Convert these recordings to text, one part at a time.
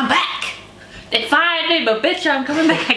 I'm back! They fired me, but bitch, I'm coming back.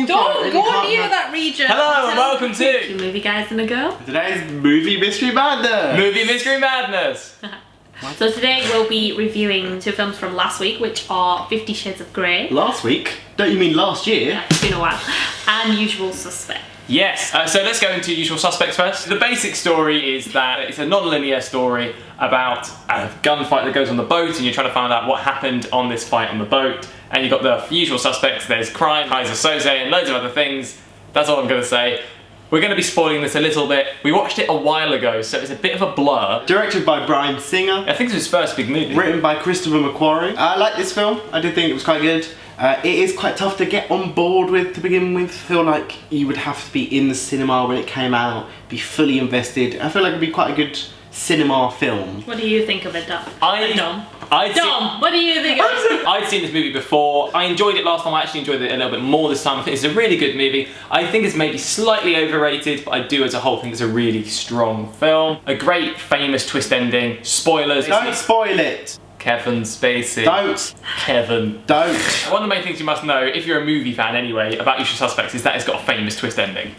Don't go near that region. Hello and welcome to Two movie guys and a girl. Today's Movie Mystery Madness. Movie Mystery Madness. So today we'll be reviewing two films from last week, which are 50 Shades of Grey. Last week? Don't you mean last year? Yeah, it's been a while. And Usual Suspect. Yes, so let's go into Usual Suspects first. The basic story is that it's a non-linear story about a gunfight that goes on the boat, and you're trying to find out what happened on this fight on the boat. And you've got the usual suspects, there's crime, Kaiser Soze, and loads of other things. That's all I'm going to say. We're going to be spoiling this a little bit. We watched it a while ago, so it's a bit of a blur. Directed by Brian Singer. I think it's his first big movie. Written by Christopher McQuarrie. I like this film. I did think it was quite good. It is quite tough to get on board with to begin with. I feel like you would have to be in the cinema when it came out, be fully invested. I feel like it'd be quite a good cinema film. What do you think of it, Dom? Dom, what do you think of it? I'd seen this movie before. I enjoyed it last time. I actually enjoyed it a little bit more this time. I think it's a really good movie. I think it's maybe slightly overrated, but I do as a whole think it's a really strong film. A great famous twist ending. Spoilers. Don't spoil it. Kevin Spacey. Don't. Kevin. Don't. One of the main things you must know, if you're a movie fan anyway, about Usual Suspects is that it's got a famous twist ending.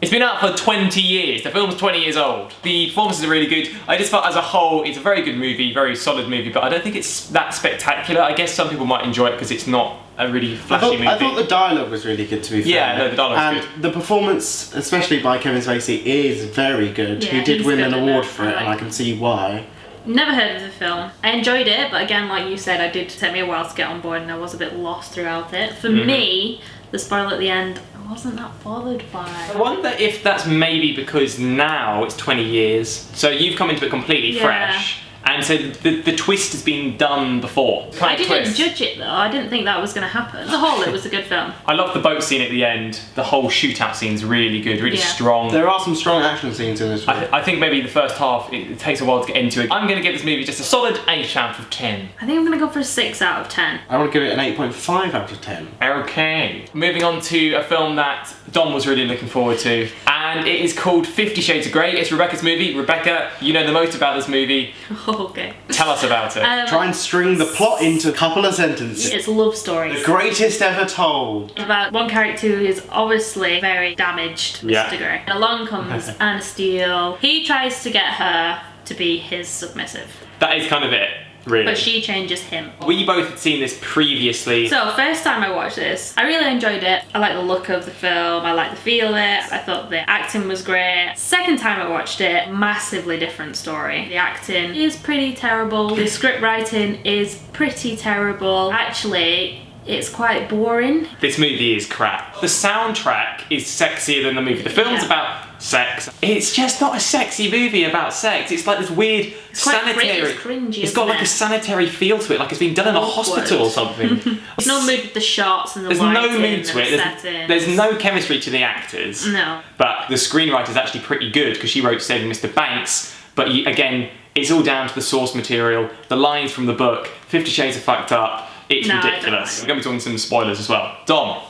It's been out for 20 years. The film's 20 years old. The performances are really good. I just felt as a whole, it's a very good movie, very solid movie, but I don't think it's that spectacular. I guess some people might enjoy it because it's not a really flashy movie. I thought the dialogue was really good, to be fair. Yeah, no, the dialogue's good. And the performance, especially by Kevin Spacey, is very good. Yeah, he did he's win good an in award it. for it, and I can see why. Never heard of the film. I enjoyed it, but again, like you said, it did take me a while to get on board and I was a bit lost throughout it. For me, the spoiler at the end, I wasn't that bothered by. I wonder if that's maybe because now it's 20 years, so you've come into it completely fresh, and so the twist has been done before. I didn't judge it though, I didn't think that was going to happen. As a whole, it was a good film. I love the boat scene at the end. The whole shootout scene's really good, really strong. There are some strong action scenes in this film. I think maybe the first half, it takes a while to get into it. I'm going to give this movie just a solid 8 out of 10. I think I'm going to go for a 6 out of 10. I want to give it an 8.5 out of 10. Okay. Moving on to a film that Dom was really looking forward to, and it is called 50 Shades of Grey. It's Rebecca's movie. Rebecca, you know the most about this movie. Okay. Tell us about it. Try and string the plot into a couple of sentences. It's a love story. The greatest ever told. It's about one character who is obviously very damaged, Mr. Grey. Along comes Anna Steele. He tries to get her to be his submissive. That is kind of it, really. But she changes him. We both had seen this previously. So, first time I watched this, I really enjoyed it. I like the look of the film, I like the feel of it, I thought the acting was great. Second time I watched it, massively different story. The acting is pretty terrible, the script writing is pretty terrible. Actually, it's quite boring. This movie is crap. The soundtrack is sexier than the movie. The film's about sex. It's just not a sexy movie about sex. It's like this weird sanitary. It's cringy, it's got like a sanitary feel to it, like it's been done in a hospital or something. There's no mood with the shots and the There's lighting no mood to it. There's no chemistry to the actors. No. But the screenwriter's actually pretty good because she wrote Saving Mr. Banks. But again, it's all down to the source material, the lines from the book. 50 Shades of Fucked Up. It's ridiculous. We're going to be talking some spoilers as well. Dom.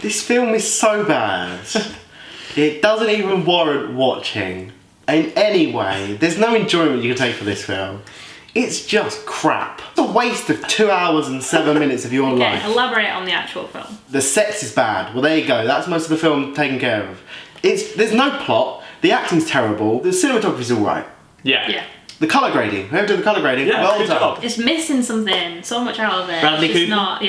This film is so bad. It doesn't even warrant watching. In any way, there's no enjoyment you can take for this film. It's just crap. It's a waste of 2 hours and 7 minutes of your life. Elaborate on the actual film. The sex is bad. Well, there you go. That's most of the film taken care of. There's no plot. The acting's terrible. The cinematography's alright. Yeah. The colour grading. Whoever did the colour grading, well good done. job. It's missing something, so much out of it. Bradley it's Cooper? not,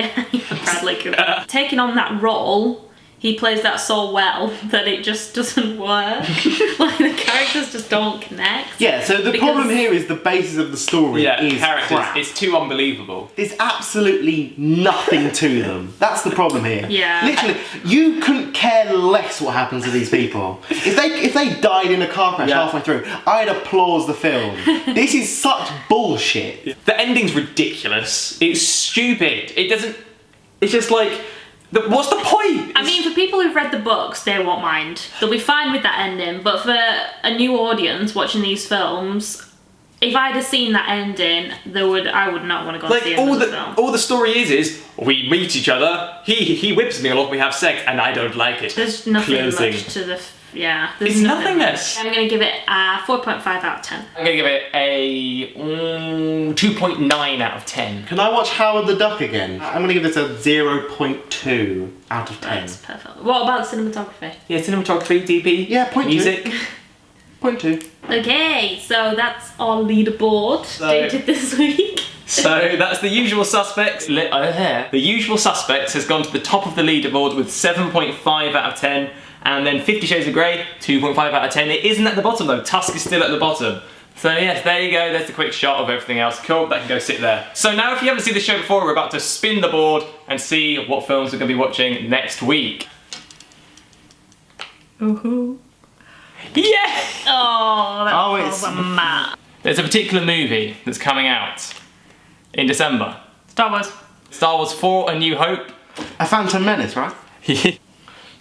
Bradley Cooper. Taking on that role, he plays that so well that it just doesn't work. Like the characters just don't connect. Yeah, so the problem here is the basis of the story is characters. crap. It's too unbelievable. There's absolutely nothing to them. That's the problem here. Yeah. Literally, you couldn't care less what happens to these people. If they died in a car crash halfway through, I'd applause the film. This is such bullshit. The ending's ridiculous. It's stupid. It doesn't. It's just like. What's the point? I mean, for people who've read the books, they won't mind. They'll be fine with that ending. But for a new audience watching these films, if I'd have seen that ending, I would not want to go and see the film. All the story is we meet each other. He whips me along. We have sex, and I don't like it. There's nothing Closing. much to the. There's It's nothing nothingness. I'm going to give it a 4.5 out of 10. I'm gonna give it a 2.9 out of 10. Can I watch Howard the Duck again? I'm gonna give this a 0.2 out of 10. That's perfect. What about cinematography? Yeah, cinematography, DP. Yeah, 0.2. Music. 0.2. Okay, so that's our leaderboard dated this week. So that's The Usual Suspects. The Usual Suspects has gone to the top of the leaderboard with 7.5 out of 10. And then 50 Shades of Grey, 2.5 out of 10. It isn't at the bottom though. Tusk is still at the bottom. So yes, there you go. There's the quick shot of everything else. Cool, that can go sit there. So now if you haven't seen the show before, we're about to spin the board and see what films we're going to be watching next week. Woohoo. Yeah! Oh, that's it's- a map. There's a particular movie that's coming out in December. Star Wars. Star Wars 4: A New Hope. A Phantom Menace, right?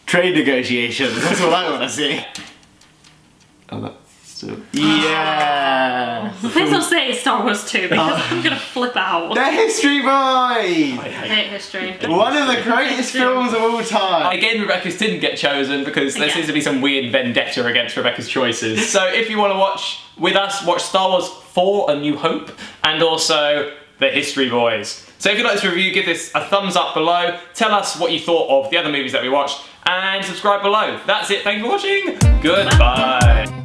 Trade negotiations, that's what I want to see. Oh, that's still... Yeah! Please don't say it's Star Wars 2 because I'm going to flip out. The History Boys! I hate history. One of the greatest films of all time. Again, Rebecca's didn't get chosen because there seems to be some weird vendetta against Rebecca's choices. So if you want to watch with us, watch Star Wars 4: A New Hope and also The History Boys. So if you like this review, give this a thumbs up below. Tell us what you thought of the other movies that we watched and subscribe below. That's it. Thank you for watching. Goodbye.